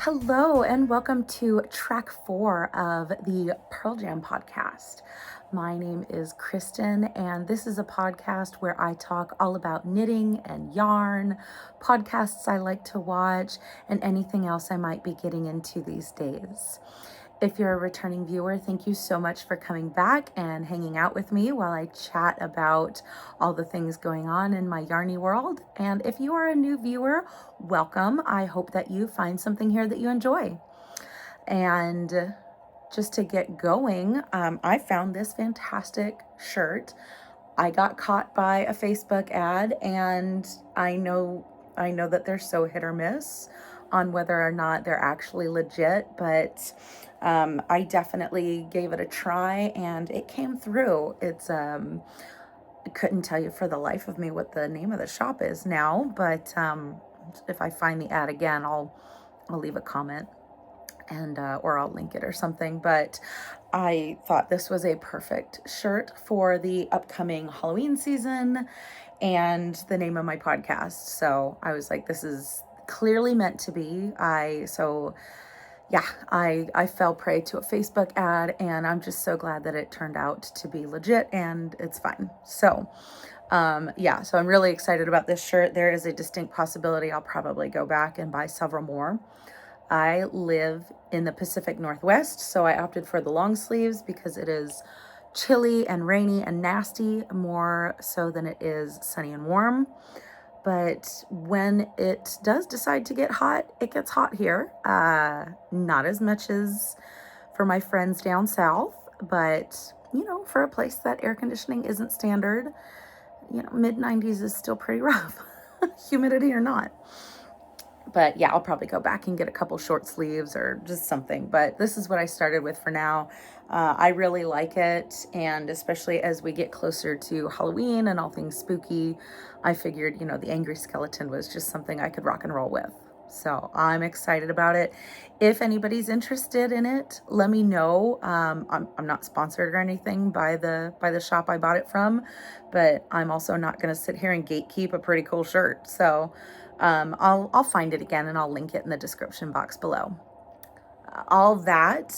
Hello, and welcome to track 4 of the Purl Jam podcast. My name is Kristen, and this is a podcast where I talk all about knitting and yarn, podcasts I like to watch, and anything else I might be getting into these days. If you're a returning viewer, thank you so much for coming back and hanging out with me while I chat about all the things going on in my yarny world. And if you are a new viewer, welcome. I hope that you find something here that you enjoy. And just to get going, I found this fantastic shirt. I got caught by a Facebook ad, and I know that they're so hit or miss on whether or not they're actually legit, but I definitely gave it a try and it came through. I couldn't tell you for the life of me what the name of the shop is now, but if I find the ad again, I'll leave a comment and or I'll link it or something. But I thought this was a perfect shirt for the upcoming Halloween season and the name of my podcast. So I was like, this is clearly meant to be. I fell prey to a Facebook ad, and I'm just so glad that it turned out to be legit and it's fine. So so I'm really excited about this shirt. There is a distinct possibility I'll probably go back and buy several more. I live in the Pacific Northwest, so I opted for the long sleeves because it is chilly and rainy and nasty, more so than it is sunny and warm. But when it does decide to get hot, it gets hot here. Not as much as for my friends down south, but for a place that air conditioning isn't standard, mid 90s is still pretty rough, humidity or not. But yeah, I'll probably go back and get a couple short sleeves or just something. But this is what I started with for now. I really like it. And especially as we get closer to Halloween and all things spooky, I figured, the angry skeleton was just something I could rock and roll with. So I'm excited about it. If anybody's interested in it, let me know. I'm not sponsored or anything by the shop I bought it from, but I'm also not going to sit here and gatekeep a pretty cool shirt. So I'll find it again and I'll link it in the description box below. All that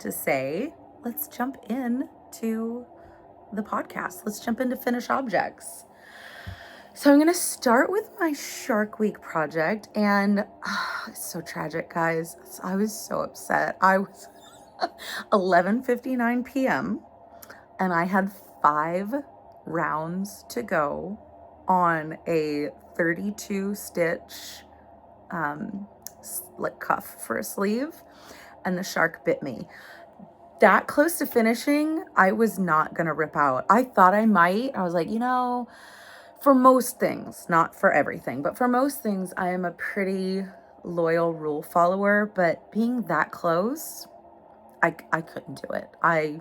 to say, let's jump in to the podcast. Let's jump into finished objects. So I'm going to start with my Shark Week project, and it's so tragic, guys. I was so upset. I was 11:59 p.m. and I had 5 rounds to go on a 32 stitch cuff for a sleeve, and the shark bit me. That close to finishing, I was not gonna rip out. I thought I might. I was like, for most things, not for everything, but for most things, I am a pretty loyal rule follower, but being that close, I couldn't do it. I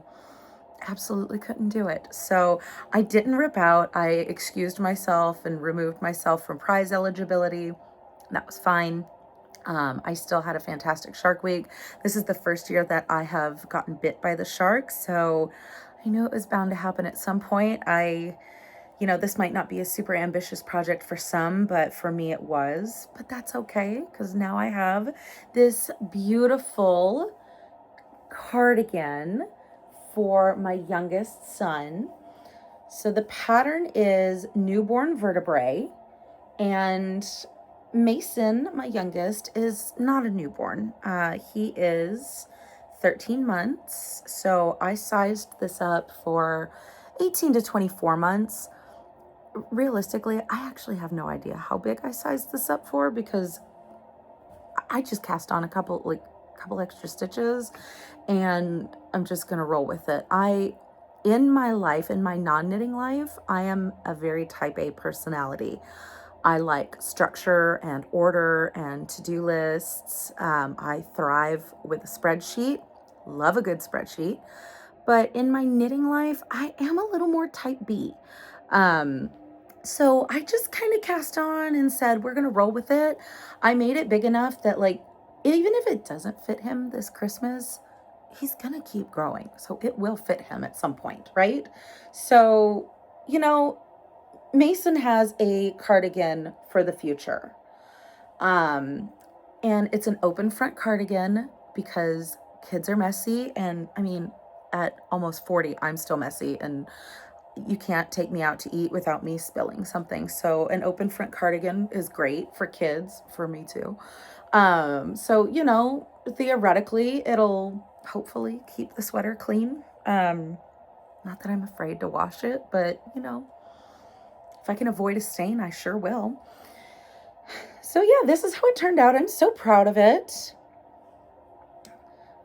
absolutely couldn't do it. So I didn't rip out. I excused myself and removed myself from prize eligibility. That was fine. I still had a fantastic Shark Week. This is the first year that I have gotten bit by the shark, so I knew it was bound to happen at some point. This might not be a super ambitious project for some, but for me it was. But that's okay, because now I have this beautiful cardigan for my youngest son. So the pattern is newborn vertebrae, and Mason, my youngest, is not a newborn. He is 13 months. So I sized this up for 18 to 24 months. Realistically, I actually have no idea how big I sized this up for, because I just cast on a couple extra stitches and I'm just going to roll with it. In my life, in my non-knitting life, I am a very type A personality. I like structure and order and to-do lists. I thrive with a spreadsheet, love a good spreadsheet. But in my knitting life, I am a little more type B. So I just kind of cast on and said, we're going to roll with it. I made it big enough that, even if it doesn't fit him this Christmas, he's going to keep growing. So it will fit him at some point, right? So, Mason has a cardigan for the future. And it's an open front cardigan because kids are messy. And I mean, at almost 40, I'm still messy, and you can't take me out to eat without me spilling something. So an open front cardigan is great for kids, for me too. So, you know, theoretically, it'll hopefully keep the sweater clean. Not that I'm afraid to wash it, but you know, if I can avoid a stain, I sure will. So yeah, this is how it turned out. I'm so proud of it.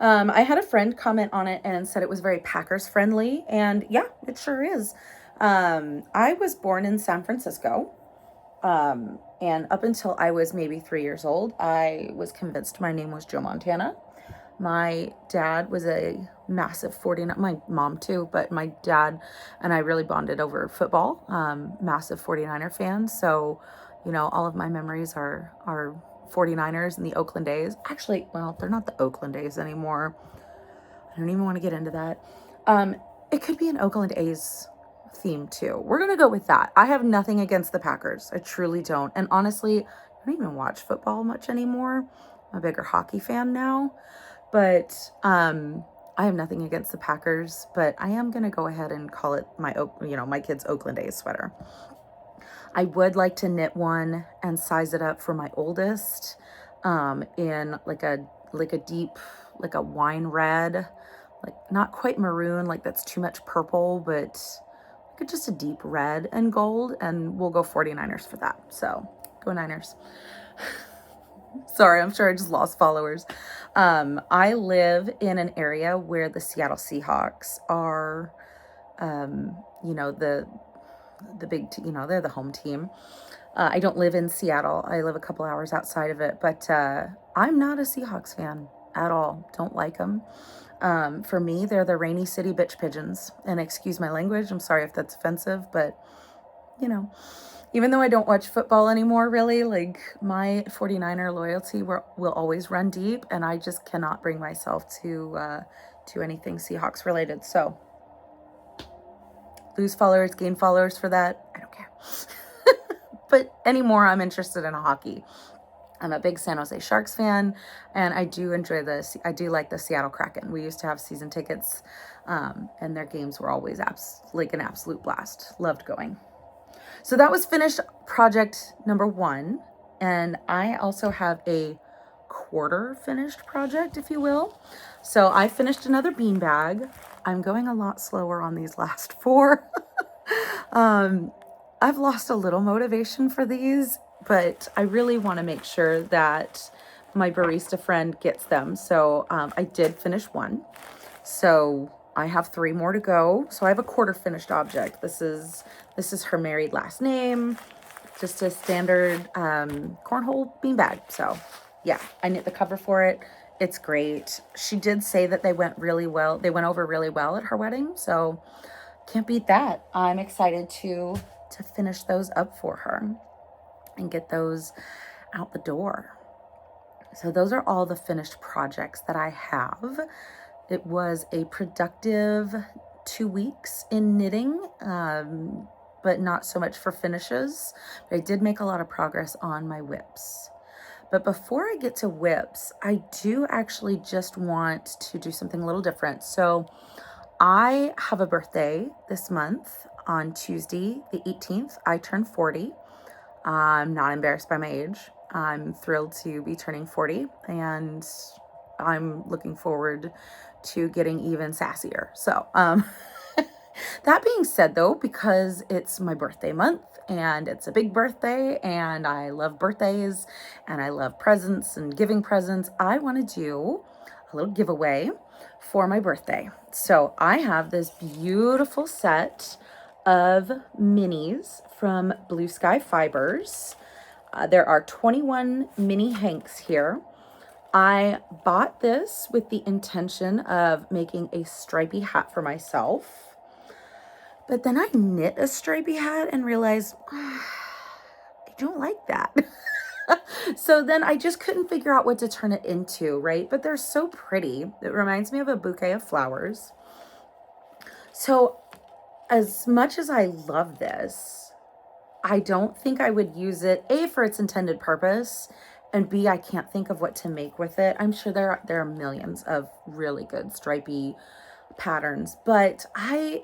I had a friend comment on it and said it was very Packers friendly, and yeah, it sure is. I was born in San Francisco, and up until I was maybe 3 years old, I was convinced my name was Joe Montana. My dad was a massive 49, my mom too, but my dad and I really bonded over football, massive 49er fans. So, you know, all of my memories are 49ers and the Oakland A's. Actually, well, they're not the Oakland A's anymore. I don't even want to get into that. It could be an Oakland A's theme too. We're going to go with that. I have nothing against the Packers. I truly don't. And honestly, I don't even watch football much anymore. I'm a bigger hockey fan now. But I have nothing against the Packers, but I am going to go ahead and call it my, you know, my kid's Oakland A's sweater. I would like to knit one and size it up for my oldest in like a deep, like a wine red, like not quite maroon, like that's too much purple, but like just a deep red and gold, and we'll go 49ers for that. So go Niners. Sorry, I'm sure I just lost followers. I live in an area where the Seattle Seahawks are, you know, the big, you know, they're the home team. I don't live in Seattle. I live a couple hours outside of it, but I'm not a Seahawks fan at all. Don't like them. For me, they're the rainy city bitch pigeons. And excuse my language. I'm sorry if that's offensive, but you know, even though I don't watch football anymore, really, like my 49er loyalty will always run deep, and I just cannot bring myself to anything Seahawks related. So lose followers, gain followers for that, I don't care. But anymore, I'm interested in hockey. I'm a big San Jose Sharks fan, and I do enjoy I do like the Seattle Kraken. We used to have season tickets, and their games were always like an absolute blast. Loved going. So that was finished project number 1. And I also have a quarter finished project, if you will. So I finished another beanbag. I'm going a lot slower on these last 4. I've lost a little motivation for these, but I really want to make sure that my barista friend gets them. So I did finish 1. So I have 3 more to go. So I have a quarter finished object. This is her married last name. Just a standard cornhole beanbag. So yeah, I knit the cover for it. It's great. She did say that they went really well. They went over really well at her wedding. So can't beat that. I'm excited to finish those up for her and get those out the door. So those are all the finished projects that I have. It was a productive 2 weeks in knitting, but not so much for finishes. But I did make a lot of progress on my whips. But before I get to whips, I do actually just want to do something a little different. So I have a birthday this month on Tuesday, the 18th. I turn 40. I'm not embarrassed by my age. I'm thrilled to be turning 40, and I'm looking forward to getting even sassier. So, that being said though, because it's my birthday month and it's a big birthday and I love birthdays and I love presents and giving presents, I want to do a little giveaway for my birthday. So I have this beautiful set of minis from Blue Sky Fibers. There are 21 mini hanks here. I bought this with the intention of making a stripy hat for myself. But then I knit a stripy hat and realized, I don't like that. So then I just couldn't figure out what to turn it into, right? But they're so pretty. It reminds me of a bouquet of flowers. So as much as I love this, I don't think I would use it, A, for its intended purpose, and B, I can't think of what to make with it. I'm sure there are millions of really good stripy patterns, but I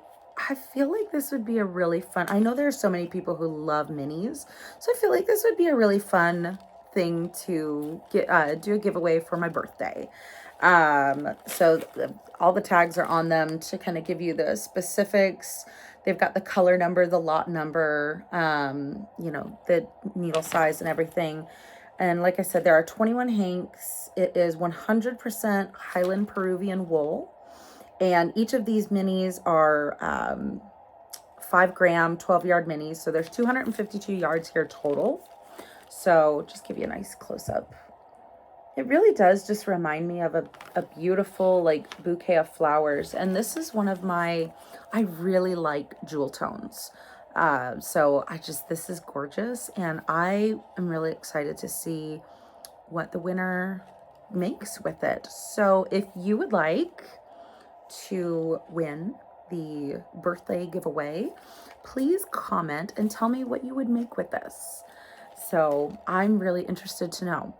feel like this would be a really fun. I know there are so many people who love minis, so I feel like this would be a really fun thing to do a giveaway for my birthday. All the tags are on them to kind of give you the specifics. They've got the color number, the lot number, the needle size and everything. And like I said, there are 21 hanks. It is 100% Highland Peruvian wool. And each of these minis are 5-gram, 12-yard minis. So there's 252 yards here total. So just give you a nice close-up. It really does just remind me of a beautiful like bouquet of flowers. And this is one of I really like jewel tones. This is gorgeous. And I am really excited to see what the winner makes with it. So if you would like to win the birthday giveaway, please comment and tell me what you would make with this. So I'm really interested to know.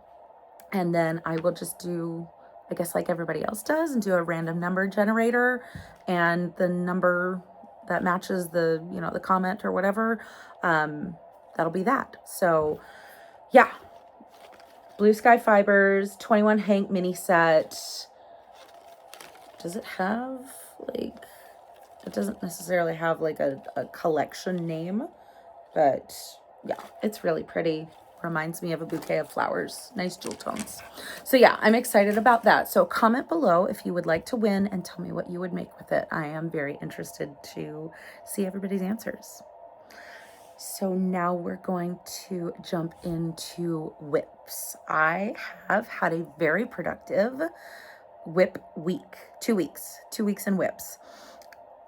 And then I will just do, I guess like everybody else does, and do a random number generator, and the number that matches the, the comment or whatever, that'll be that. So yeah, Blue Sky Fibers, 21 hank mini set. Does it have like, it doesn't necessarily have like a collection name, but yeah, it's really pretty. Reminds me of a bouquet of flowers. Nice jewel tones. So yeah, I'm excited about that. So comment below if you would like to win and tell me what you would make with it. I am very interested to see everybody's answers. So now we're going to jump into whips. I have had a very productive whip week, 2 weeks in whips.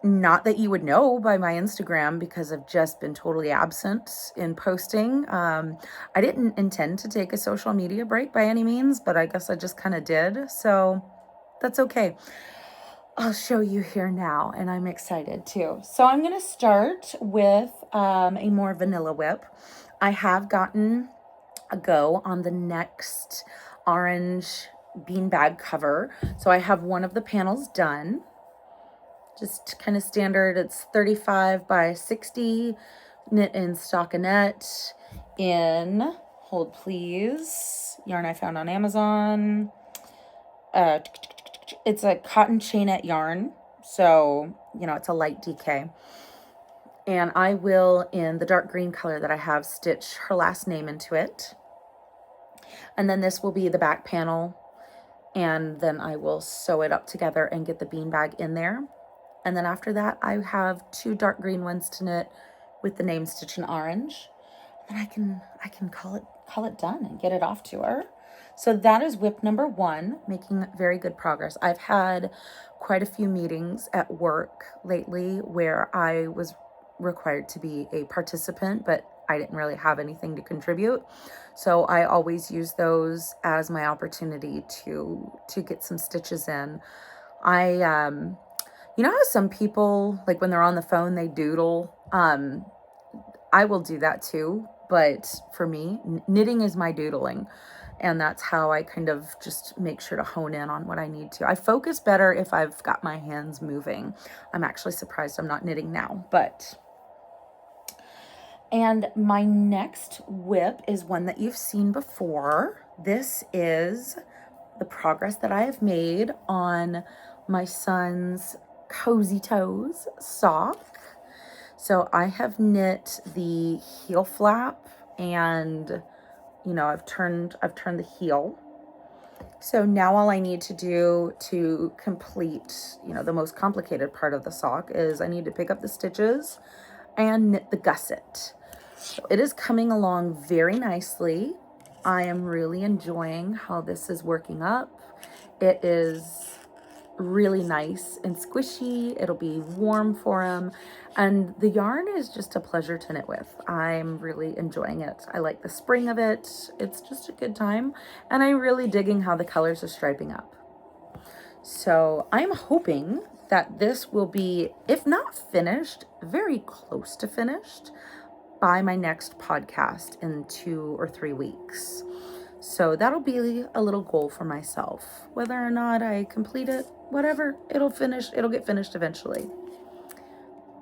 Not that you would know by my Instagram, because I've just been totally absent in posting. I didn't intend to take a social media break by any means, but I guess I just kind of did. So that's okay. I'll show you here now, and I'm excited too. So I'm going to start with a more vanilla whip. I have gotten a go on the next orange beanbag cover. So I have one of the panels done. Just kind of standard. It's 35 by 60, knit in stockinette in, hold please, yarn I found on Amazon. It's a cotton chainette yarn, so it's a light DK. And I will, in the dark green color that I have, stitch her last name into it. And then this will be the back panel, and then I will sew it up together and get the beanbag in there. And then after that, I have 2 dark green ones to knit with the name stitch in orange. And I can call it done and get it off to her. So that is whip number 1, making very good progress. I've had quite a few meetings at work lately where I was required to be a participant, but I didn't really have anything to contribute. So I always use those as my opportunity to get some stitches in. You know how some people, like when they're on the phone, they doodle? I will do that too, but for me, knitting is my doodling. And that's how I kind of just make sure to hone in on what I need to. I focus better if I've got my hands moving. I'm actually surprised I'm not knitting now, but... And my next whip is one that you've seen before. This is the progress that I have made on my son's Cozy Toes sock. So I have knit the heel flap, and I've turned the heel. So now all I need to do to complete, the most complicated part of the sock is I need to pick up the stitches and knit the gusset. So it is coming along very nicely. I am really enjoying how this is working up. It is really nice and squishy. It'll be warm for him, and the yarn is just a pleasure to knit with. I'm really enjoying it. I like the spring of it. It's just a good time, and I'm really digging how the colors are striping up. So I'm hoping that this will be, if not finished, very close to finished by my next podcast in 2 or 3 weeks. So that'll be a little goal for myself. Whether or not I complete it, whatever, it'll get finished eventually.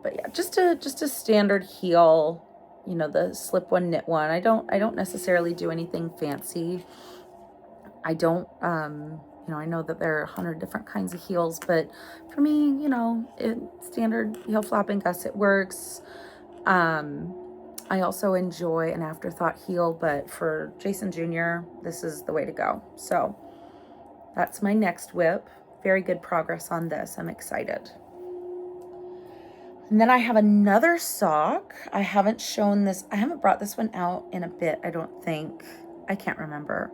But yeah, just a standard heel, you know, the slip one, knit one. I don't necessarily do anything fancy. I don't, you know, I know that there are 100 different kinds of heels, but for me, you know, standard heel flap and gusset works. I also enjoy an afterthought heel, but for Jason Jr., this is the way to go. So that's my next whip. Very good progress on this. I'm excited. And then I have another sock. I haven't brought this one out in a bit, I don't think. I can't remember.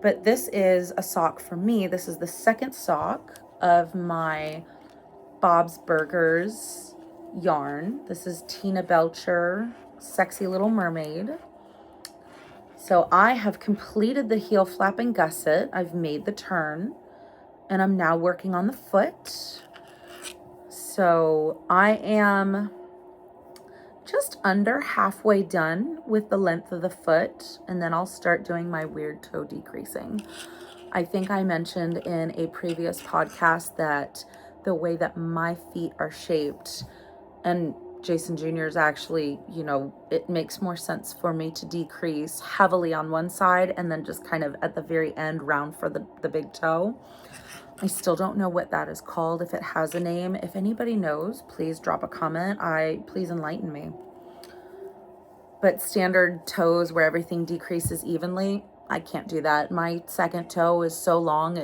But this is a sock for me. This is the second sock of my Bob's Burgers yarn. This is Tina Belcher, Sexy Little Mermaid. So I have completed the heel flap and gusset. I've made the turn, and I'm now working on the foot. So I am just under halfway done with the length of the foot, and then I'll start doing my weird toe decreasing. I think I mentioned in a previous podcast that the way that my feet are shaped, and Jason Jr.'s actually, you know, it makes more sense for me to decrease heavily on one side and then just kind of at the very end round for the big toe. I still don't know what that is called, if it has a name. If anybody knows, please drop a comment. Please enlighten me. But standard toes where everything decreases evenly, I can't do that. My second toe is so long,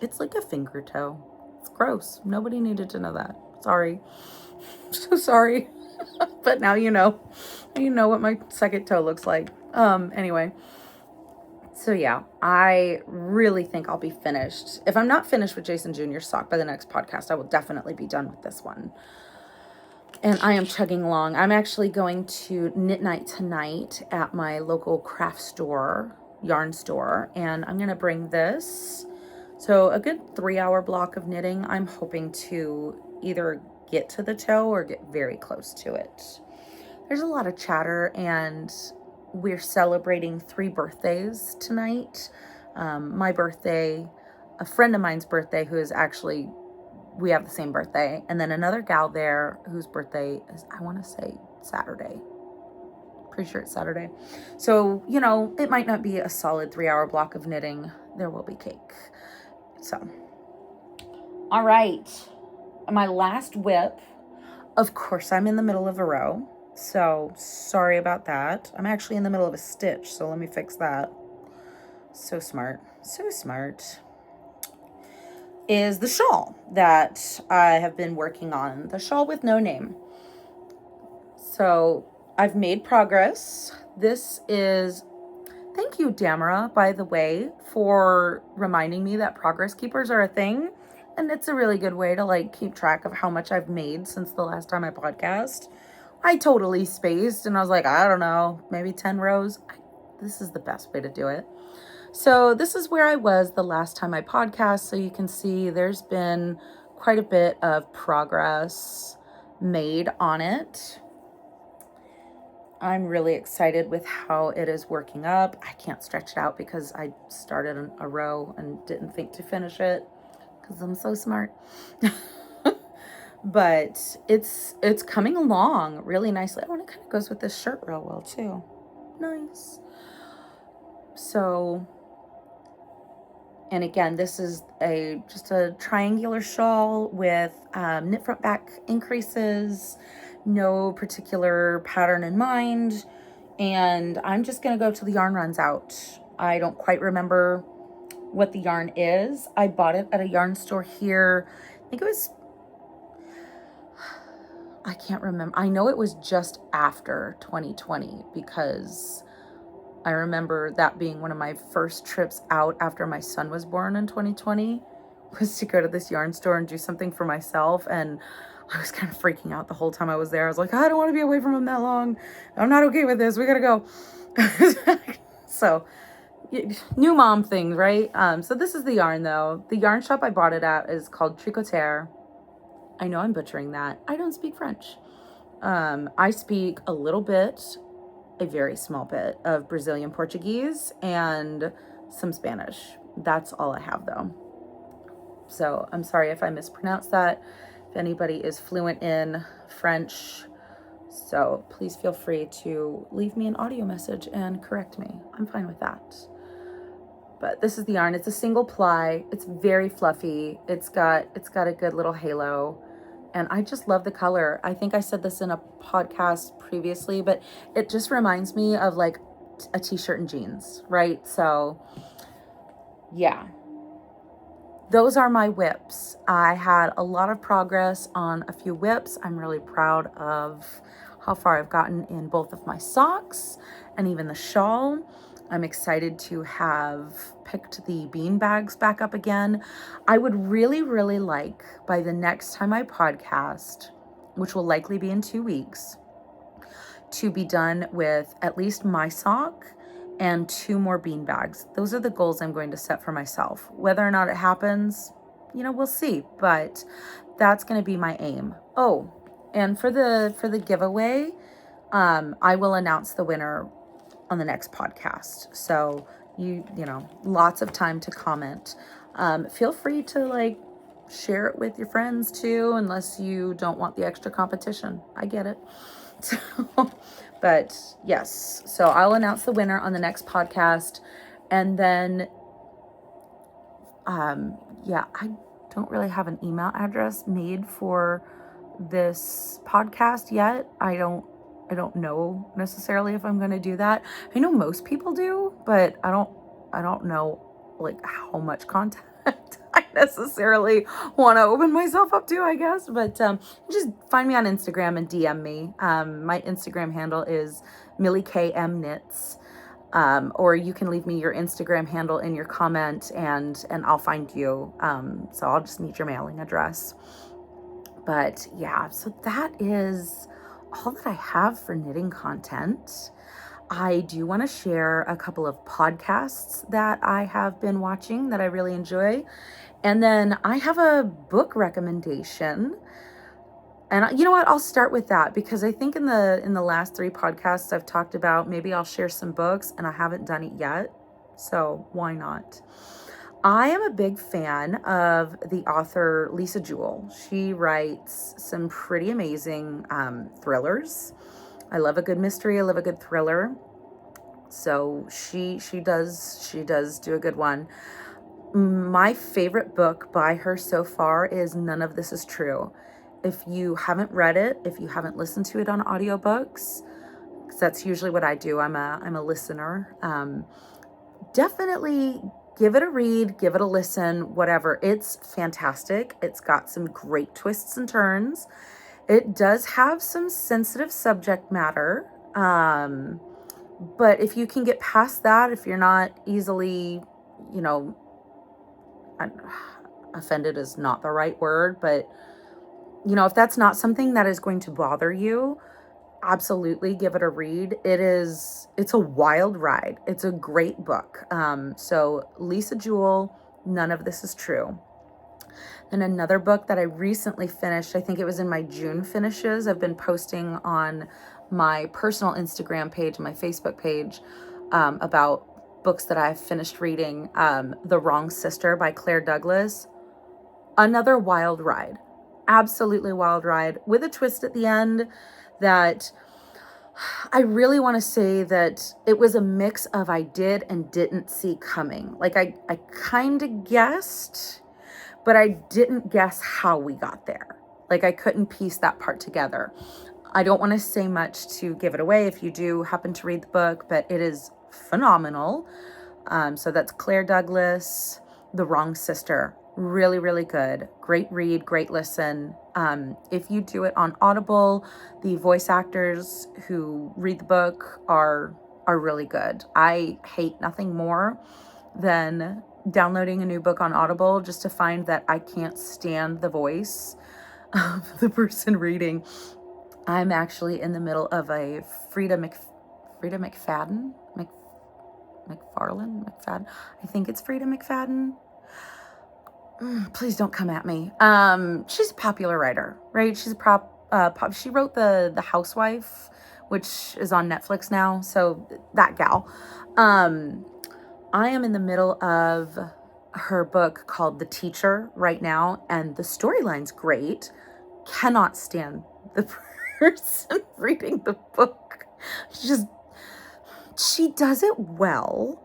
it's like a finger toe. It's gross. Nobody needed to know that. Sorry. I'm so sorry. But now you know. You know what my second toe looks like. Anyway. So yeah, I really think I'll be finished. If I'm not finished with Jason Jr.'s sock by the next podcast, I will definitely be done with this one. And I am chugging along. I'm actually going to knit night tonight at my local craft store, yarn store, and I'm going to bring this. So a good 3-hour block of knitting. I'm hoping to either get to the toe or get very close to it. There's a lot of chatter, and we're celebrating 3 birthdays tonight. My birthday, a friend of mine's birthday who is actually, we have the same birthday, and then another gal there whose birthday is, I want to say, Saturday. Pretty sure it's Saturday. So, you know, it might not be a solid 3-hour block of knitting. There will be cake. So, all right. My last whip, of course, I'm in the middle of a row. So sorry about that. I'm actually in the middle of a stitch, so let me fix that. So smart. So smart. Is the shawl that I have been working on. The shawl with no name. So I've made progress. This is, thank you, Damara, by the way, for reminding me that progress keepers are a thing. And it's a really good way to like keep track of how much I've made since the last time I podcast. I totally spaced and I was like, I don't know, maybe 10 rows. This is the best way to do it. So this is where I was the last time I podcast. So you can see there's been quite a bit of progress made on it. I'm really excited with how it is working up. I can't stretch it out because I started a row and didn't think to finish it because I'm so smart. But it's coming along really nicely. Oh, and it kind of goes with this shirt real well too. Nice. So, and again, this is just a triangular shawl with knit front back increases, no particular pattern in mind. And I'm just going to go till the yarn runs out. I don't quite remember what the yarn is. I bought it at a yarn store here. I think it was, I can't remember. I know it was just after 2020 because I remember that being one of my first trips out after my son was born in 2020 was to go to this yarn store and do something for myself. And I was kind of freaking out the whole time I was there. I was like, I don't want to be away from him that long. I'm not okay with this. We got to go. So new mom things, right? So this is the yarn though. The yarn shop I bought it at is called Tricotere. I know I'm butchering that. I don't speak French. I speak a little bit a very small bit of Brazilian Portuguese and some Spanish. That's all I have though. So I'm sorry if I mispronounced that. If anybody is fluent in French, so please feel free to leave me an audio message and correct me. I'm fine with that. But this is the yarn. It's a single ply. It's very fluffy. It's got a good little halo. And I just love the color. I think I said this in a podcast previously, but it just reminds me of like a t-shirt and jeans, right? So yeah, those are my whips. I had a lot of progress on a few whips. I'm really proud of how far I've gotten in both of my socks and even the shawl. I'm excited to have picked the bean bags back up again. I would really, really like by the next time I podcast, which will likely be in 2 weeks, to be done with at least my sock and 2 more bean bags. Those are the goals I'm going to set for myself. Whether or not it happens, we'll see, but that's going to be my aim. Oh, and for the giveaway, I will announce the winner on the next podcast. So lots of time to comment. Feel free to share it with your friends too, unless you don't want the extra competition. I get it. So, but yes, so I'll announce the winner on the next podcast. And then, I don't really have an email address made for this podcast yet. I don't know necessarily if I'm going to do that. I know most people do, but I don't know how much content I necessarily want to open myself up to, I guess. But just find me on Instagram and DM me. My Instagram handle is Millie KM Knits. Or you can leave me your Instagram handle in your comment and I'll find you. So I'll just need your mailing address. But yeah, so that is all that I have for knitting content. I do want to share a couple of podcasts that I have been watching that I really enjoy. And then I have a book recommendation. And you know what? I'll start with that because I think in the last 3 podcasts I've talked about maybe I'll share some books and I haven't done it yet. So why not? I am a big fan of the author Lisa Jewell. She writes some pretty amazing thrillers. I love a good mystery. I love a good thriller. So she does do a good one. My favorite book by her so far is None of This Is True. If you haven't read it, if you haven't listened to it on audiobooks, because that's usually what I do. I'm a listener. Definitely give it a read, give it a listen, whatever. It's fantastic. It's got some great twists and turns. It does have some sensitive subject matter. But if you can get past that, if you're not easily, offended is not the right word, but if that's not something that is going to bother you, absolutely give it a read. It's a wild ride. It's a great book. So Lisa Jewell, None of This Is True. And another book that I recently finished, I think it was in my June finishes. I've been posting on my personal Instagram page, my Facebook page, about books that I've finished reading. The Wrong Sister by Claire Douglas. Another wild ride. Absolutely wild ride with a twist at the end that I really want to say that it was a mix of I did and didn't see coming. I kind of guessed, but I didn't guess how we got there. I couldn't piece that part together. I don't want to say much to give it away if you do happen to read the book, but it is phenomenal. So that's Claire Douglas, The Wrong Sister. Really, really good. Great read, great listen. If you do it on Audible, the voice actors who read the book are really good. I hate nothing more than downloading a new book on Audible just to find that I can't stand the voice of the person reading. I'm actually in the middle of a Frida McFadden. McFadden. I think it's Frida McFadden. Please don't come at me. She's a popular writer, right? She's she wrote the Housewife which is on Netflix now. So that gal. I am in the middle of her book called The Teacher right now, and the storyline's great. Cannot stand the person reading the book. She does it well.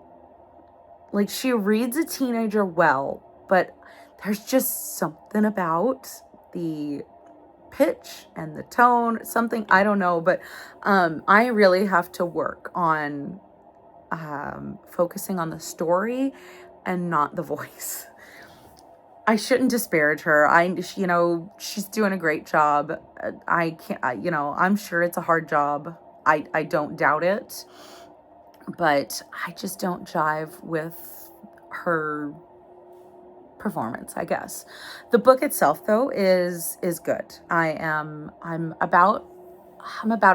Like, she reads a teenager well, but there's just something about the pitch and the tone, something, I don't know, but I really have to work on focusing on the story and not the voice. I shouldn't disparage her. She's doing a great job. I can't, I'm sure it's a hard job. I don't doubt it, but I just don't jive with her performance, I guess. The book itself, though, is good. I'm about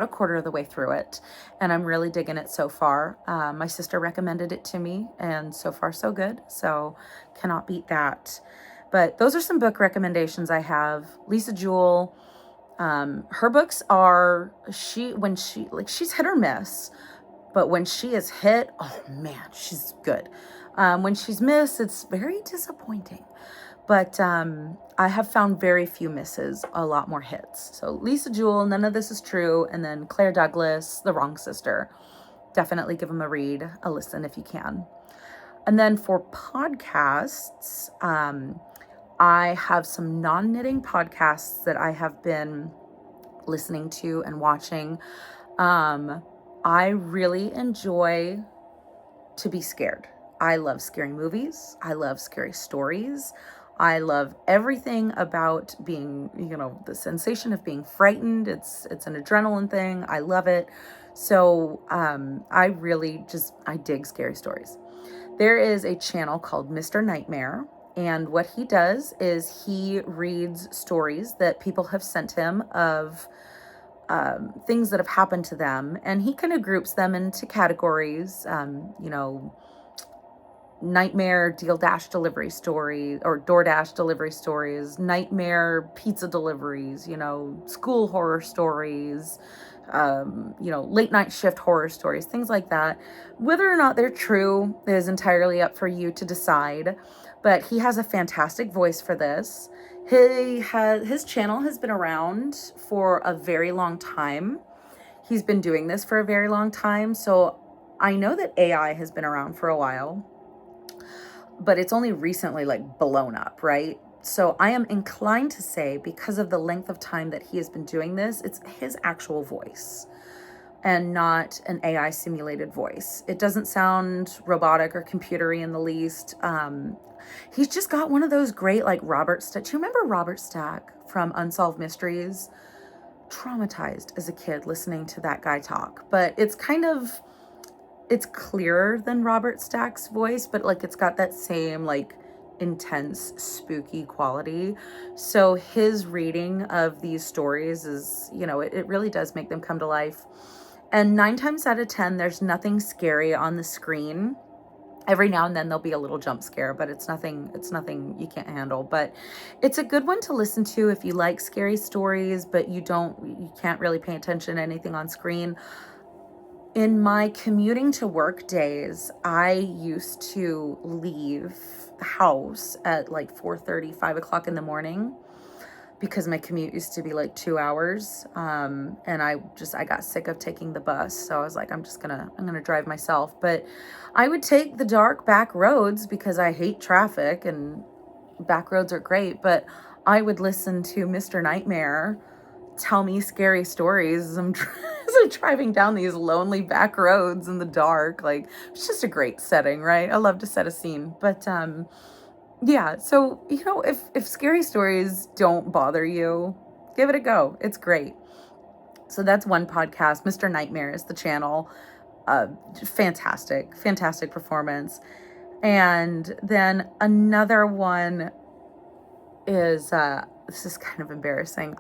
a quarter of the way through it, and I'm really digging it so far. My sister recommended it to me, and so far so good. So cannot beat that. But those are some book recommendations I have. Lisa Jewell, her books are, she's hit or miss, but when she is hit, oh man, she's good. When she's missed, it's very disappointing. But I have found very few misses, a lot more hits. So Lisa Jewell, None of This Is True, and then Claire Douglas, The Wrong Sister. Definitely give them a read, a listen if you can. And then for podcasts, I have some non-knitting podcasts that I have been listening to and watching. I really enjoy to be scared. I love scary movies. I love scary stories. I love everything about being, the sensation of being frightened. It's an adrenaline thing. I love it. So I dig scary stories. There is a channel called Mr. Nightmare, and what he does is he reads stories that people have sent him of things that have happened to them, and he kind of groups them into categories, nightmare deal dash delivery story or DoorDash delivery stories, nightmare pizza deliveries, school horror stories, late night shift horror stories, things like that. Whether or not they're true is entirely up for you to decide, but he has a fantastic voice for this. His channel has been around for a very long time. He's been doing this for a very long time. So I know that AI has been around for a while, but it's only recently blown up, right? So I am inclined to say, because of the length of time that he has been doing this, it's his actual voice and not an AI simulated voice. It doesn't sound robotic or computery in the least. He's just got one of those great, Robert Stack. Do you remember Robert Stack from Unsolved Mysteries? Traumatized as a kid listening to that guy talk, but it's clearer than Robert Stack's voice, but it's got that same intense, spooky quality. So his reading of these stories is, it really does make them come to life. And 9 times out of 10, there's nothing scary on the screen. Every now and then there'll be a little jump scare, but it's nothing you can't handle. But it's a good one to listen to if you like scary stories, but you can't really pay attention to anything on screen. In my commuting to work days, I used to leave the house at 4:30, 5 o'clock in the morning, because my commute used to be 2 hours. And I got sick of taking the bus. So I was like, I'm going to drive myself. But I would take the dark back roads because I hate traffic, and back roads are great. But I would listen to Mr. Nightmare tell me scary stories as I'm driving down these lonely back roads in the dark. It's just a great setting, right? I love to set a scene. But yeah, so if scary stories don't bother you, give it a go. It's great. So that's one podcast. Mr. Nightmare is the channel. Fantastic performance. And then another one is this is kind of embarrassing.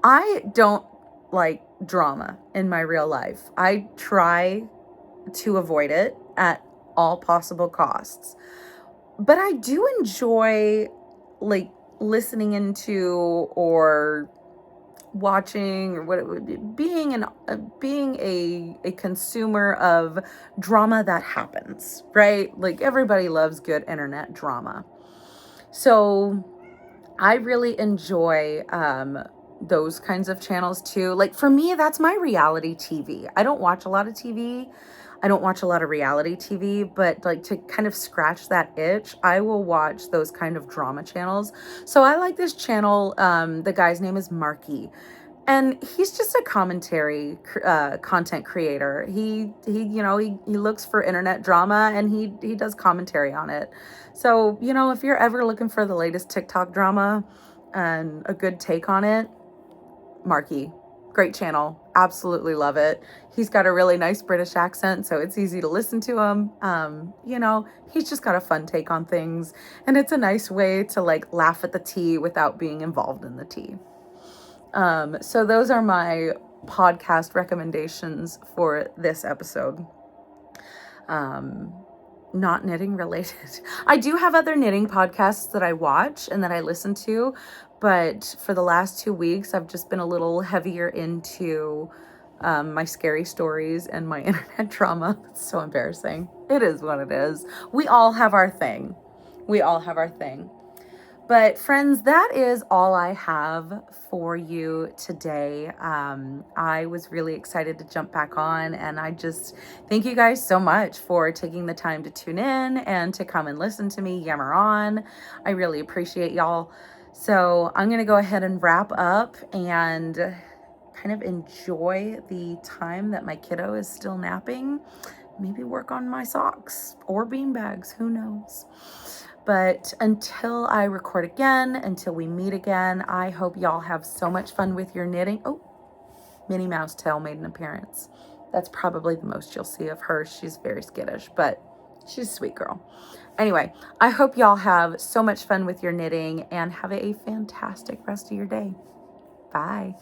I don't like drama in my real life. I try to avoid it at all possible costs. But I do enjoy listening into or watching, or what it would be, being a consumer of drama that happens, right? Like everybody loves good internet drama. So I really enjoy those kinds of channels too. Like for me, that's my reality TV. I don't watch a lot of TV. I don't watch a lot of reality TV, but like to kind of scratch that itch, I will watch those kind of drama channels. So I like this channel. The guy's name is Marky, and he's just a commentary content creator. He looks for internet drama, and he does commentary on it. So, if you're ever looking for the latest TikTok drama and a good take on it, Marky, great channel. Absolutely love it. He's got a really nice British accent, so it's easy to listen to him. He's just got a fun take on things, and it's a nice way to like laugh at the tea without being involved in the tea. So those are my podcast recommendations for this episode. Not knitting related. I do have other knitting podcasts that I watch and that I listen to, but for the last 2 weeks, I've just been a little heavier into my scary stories and my internet trauma. It's so embarrassing. It is what it is. We all have our thing. But friends, that is all I have for you today. I was really excited to jump back on, and I just thank you guys so much for taking the time to tune in and to come and listen to me yammer on. I really appreciate y'all. So I'm going to go ahead and wrap up and kind of enjoy the time that my kiddo is still napping. Maybe work on my socks or beanbags, who knows? But until I record again, until we meet again, I hope y'all have so much fun with your knitting. Oh, Minnie Mouse tail made an appearance. That's probably the most you'll see of her. She's very skittish, but she's a sweet girl. Anyway, I hope y'all have so much fun with your knitting and have a fantastic rest of your day. Bye.